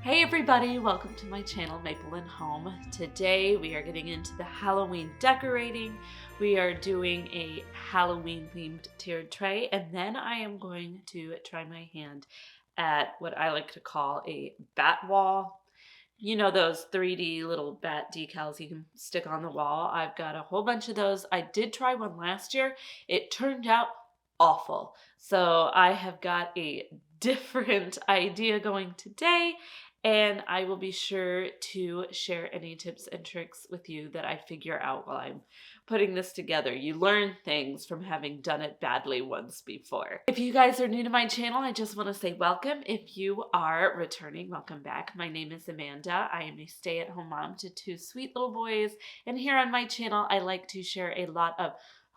Hey everybody, welcome to my channel, Maple and Home. Today we are getting into the Halloween decorating. We are doing a Halloween themed tiered tray, and then I am going to try my hand at what I like to call a bat wall. You know those 3D little bat decals you can stick on the wall? I've got a whole bunch of those. I did try one last year. It turned out awful. So I have got a different idea going today, and I will be sure to share any tips and tricks with you that I figure out while I'm putting this together. You learn things from having done it badly once before. If you guys are new to my channel, I just want to say welcome. If you are returning, welcome back. My name is Amanda. I am a stay-at-home mom to two sweet little boys, and here on my channel, I like to share a lot of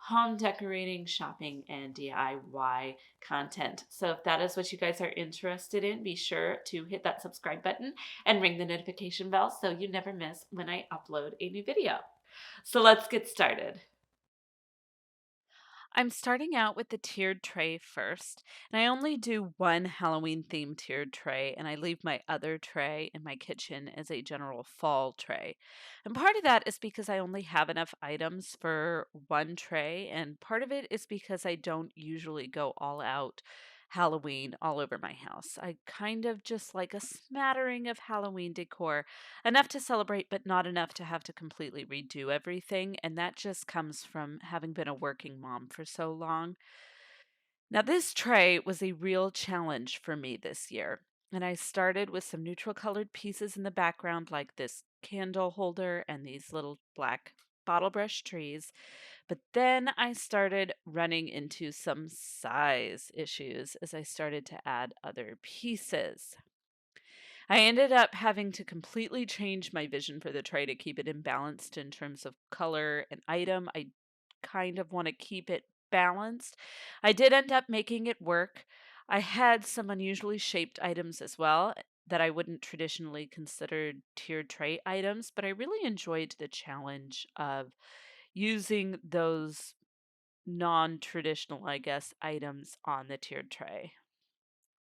home decorating, shopping, and DIY content. So if that is what you guys are interested in, be sure to hit that subscribe button and ring the notification bell so you never miss when I upload a new video. So let's get started. I'm starting out with the tiered tray first, and I only do one Halloween themed tiered tray, and I leave my other tray in my kitchen as a general fall tray. And part of that is because I only have enough items for one tray, and part of it is because I don't usually go all out Halloween all over my house. I kind of just like a smattering of Halloween decor, enough to celebrate, but not enough to have to completely redo everything. And that just comes from having been a working mom for so long. Now, this tray was a real challenge for me this year. And I started with some neutral colored pieces in the background, like this candle holder and these little black bottle brush trees. But then I started running into some size issues as I started to add other pieces. I ended up having to completely change my vision for the tray to keep it imbalanced in terms of color and item. I kind of want to keep it balanced. I did end up making it work. I had some unusually shaped items as well that I wouldn't traditionally consider tiered tray items, but I really enjoyed the challenge of using those non-traditional, I guess, items on the tiered tray.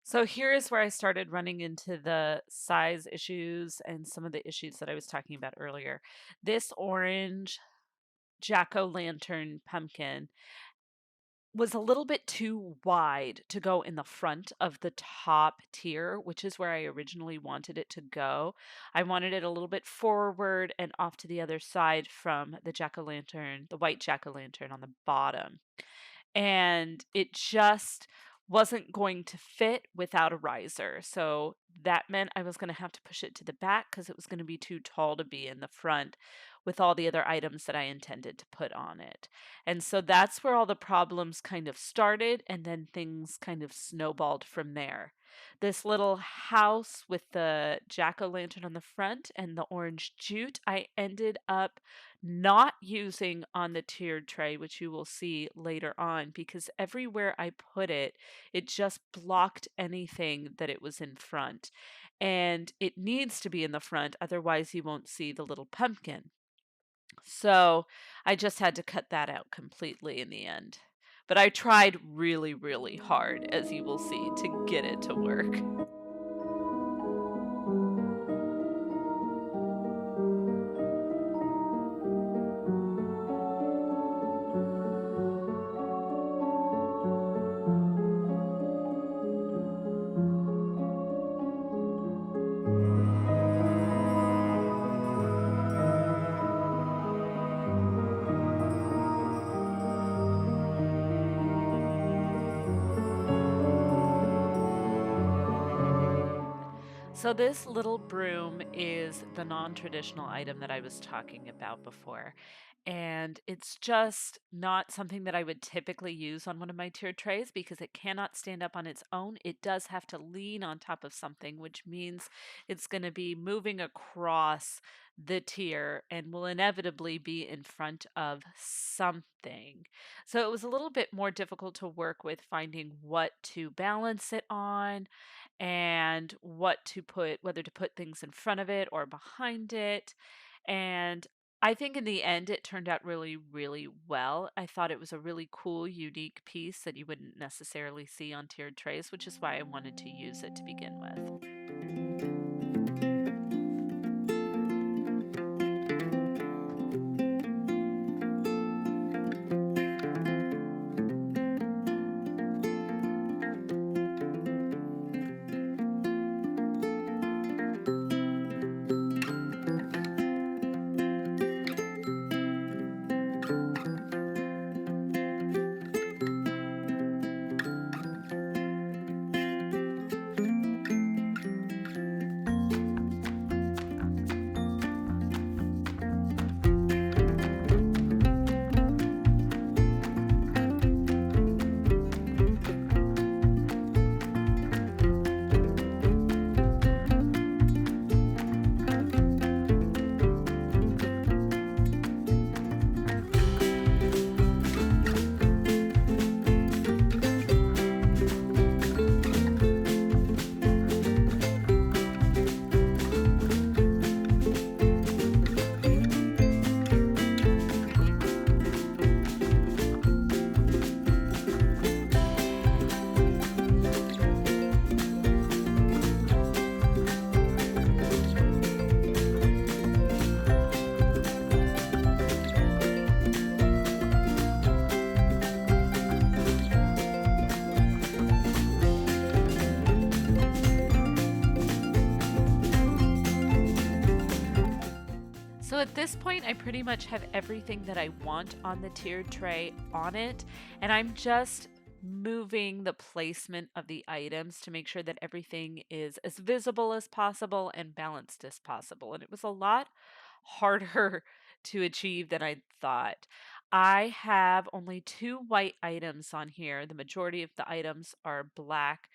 So here is where I started running into the size issues and some of the issues that I was talking about earlier. This orange jack-o'-lantern pumpkin was a little bit too wide to go in the front of the top tier, which is where I originally wanted it to go. I wanted it a little bit forward and off to the other side from the jack-o'-lantern, the white jack-o'-lantern on the bottom, and it just wasn't going to fit without a riser. So that meant I was going to have to push it to the back because it was going to be too tall to be in the front with all the other items that I intended to put on it. And so that's where all the problems kind of started, and then things kind of snowballed from there. This little house with the jack-o'-lantern on the front and the orange jute, I ended up not using on the tiered tray, which you will see later on, because everywhere I put it, it just blocked anything that it was in front. And it needs to be in the front, otherwise you won't see the little pumpkin. So I just had to cut that out completely in the end. But I tried really, really hard, as you will see, to get it to work. So this little broom is the non-traditional item that I was talking about before. And it's just not something that I would typically use on one of my tiered trays because it cannot stand up on its own. It does have to lean on top of something, which means it's going to be moving across the tier and will inevitably be in front of something. So it was a little bit more difficult to work with finding what to balance it on and what to put, whether to put things in front of it or behind it. And I think in the end, it turned out really, really well. I thought it was a really cool, unique piece that you wouldn't necessarily see on tiered trays, which is why I wanted to use it to begin with. So at this point, I pretty much have everything that I want on the tiered tray on it, and I'm just moving the placement of the items to make sure that everything is as visible as possible and balanced as possible. And it was a lot harder to achieve than I thought. I have only two white items on here. The majority of the items are black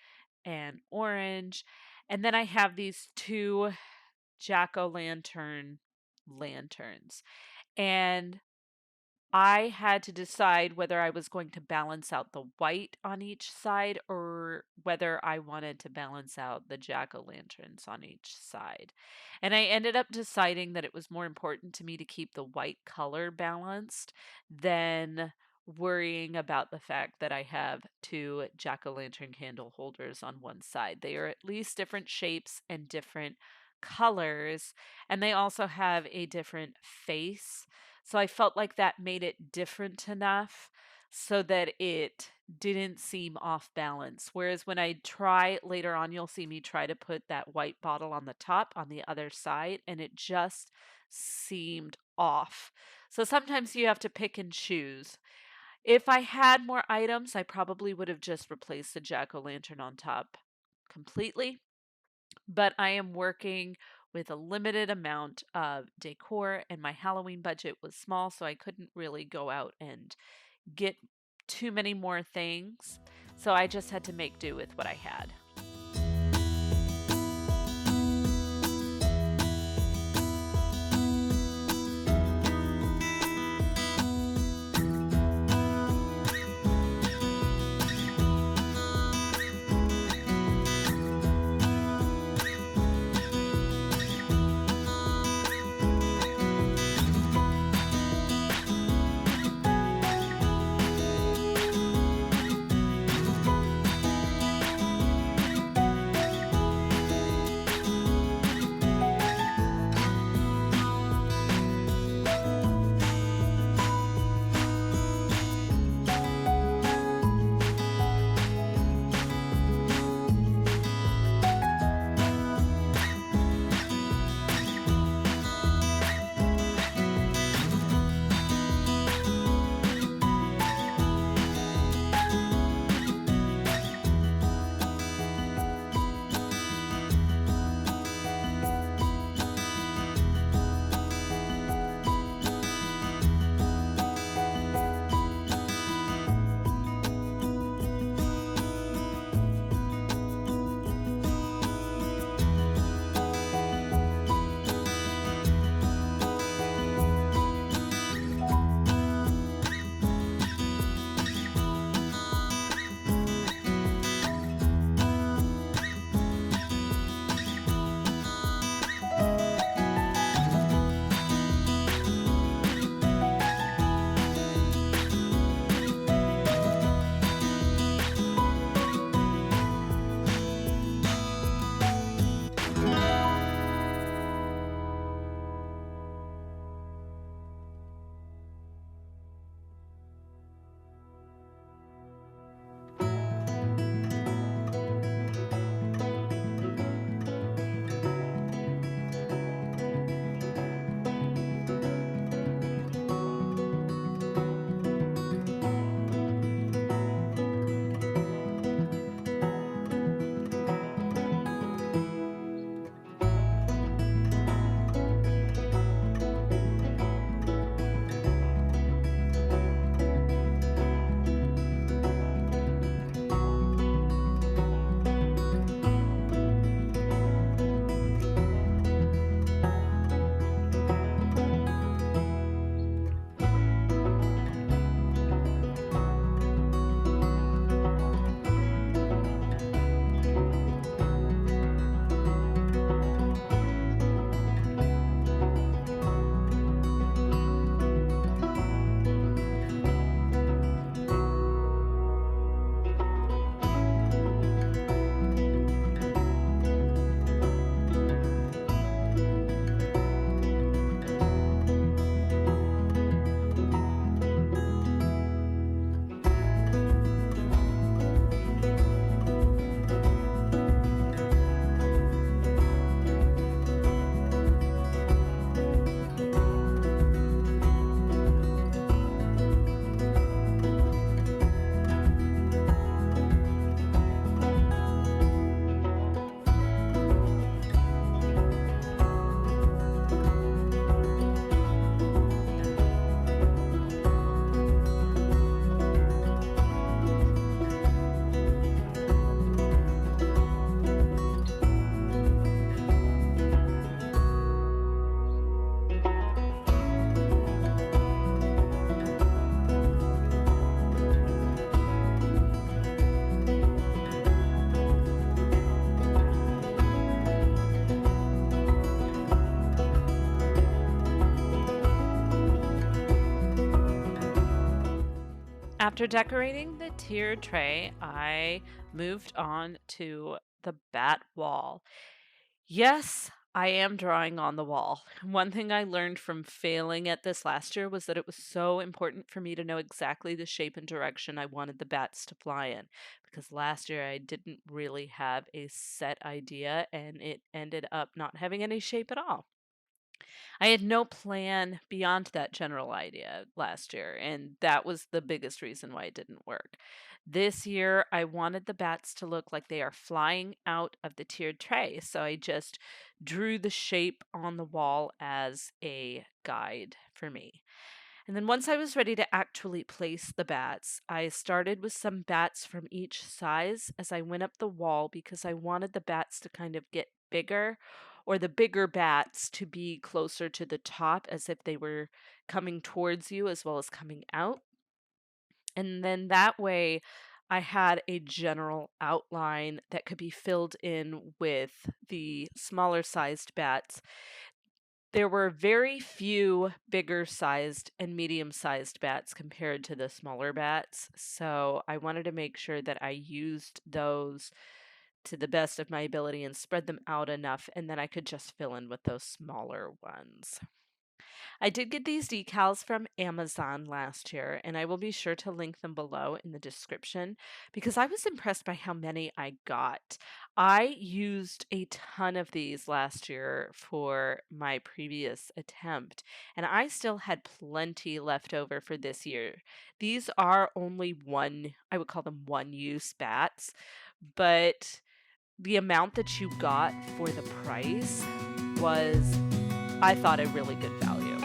and orange. And then I have these two jack-o'-lantern lanterns. And I had to decide whether I was going to balance out the white on each side or whether I wanted to balance out the jack-o'-lanterns on each side. And I ended up deciding that it was more important to me to keep the white color balanced than worrying about the fact that I have two jack-o'-lantern candle holders on one side. They are at least different shapes and different colors, and they also have a different face. So I felt like that made it different enough so that it didn't seem off balance. Whereas when I try later on, you'll see me try to put that white bottle on the top on the other side, and it just seemed off. So sometimes you have to pick and choose. If I had more items, I probably would have just replaced the jack-o'-lantern on top completely, but I am working with a limited amount of decor, and my Halloween budget was small, so I couldn't really go out and get too many more things. So I just had to make do with what I had. After decorating the tiered tray, I moved on to the bat wall. Yes, I am drawing on the wall. One thing I learned from failing at this last year was that it was so important for me to know exactly the shape and direction I wanted the bats to fly in. Because last year I didn't really have a set idea and it ended up not having any shape at all. I had no plan beyond that general idea last year, and that was the biggest reason why it didn't work. This year, I wanted the bats to look like they are flying out of the tiered tray, so I just drew the shape on the wall as a guide for me. And then once I was ready to actually place the bats, I started with some bats from each size as I went up the wall because I wanted the bats to kind of get bigger or the bigger bats to be closer to the top as if they were coming towards you as well as coming out. And then that way I had a general outline that could be filled in with the smaller sized bats. There were very few bigger sized and medium sized bats compared to the smaller bats. So I wanted to make sure that I used those to the best of my ability and spread them out enough, and then I could just fill in with those smaller ones. I did get these decals from Amazon last year, and I will be sure to link them below in the description because I was impressed by how many I got. I used a ton of these last year for my previous attempt, and I still had plenty left over for this year. These are only I would call them one use bats, but the amount that you got for the price was, I thought, a really good value.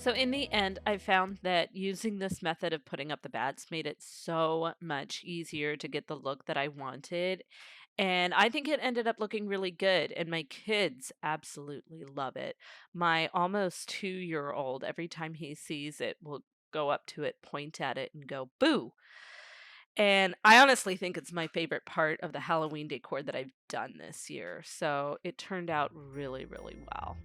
So in the end, I found that using this method of putting up the bats made it so much easier to get the look that I wanted. And I think it ended up looking really good. And my kids absolutely love it. My almost 2-year old, every time he sees it, will go up to it, point at it, and go, boo. And I honestly think it's my favorite part of the Halloween decor that I've done this year. So it turned out really, really well.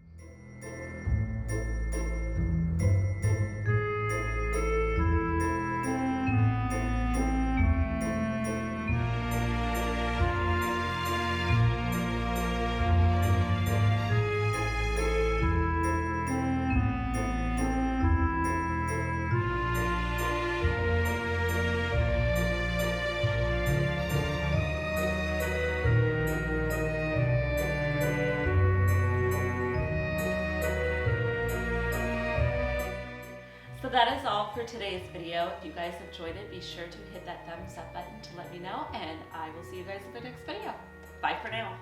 So that is all for today's video. If you guys enjoyed it, be sure to hit that thumbs up button to let me know, and I will see you guys in the next video. Bye for now.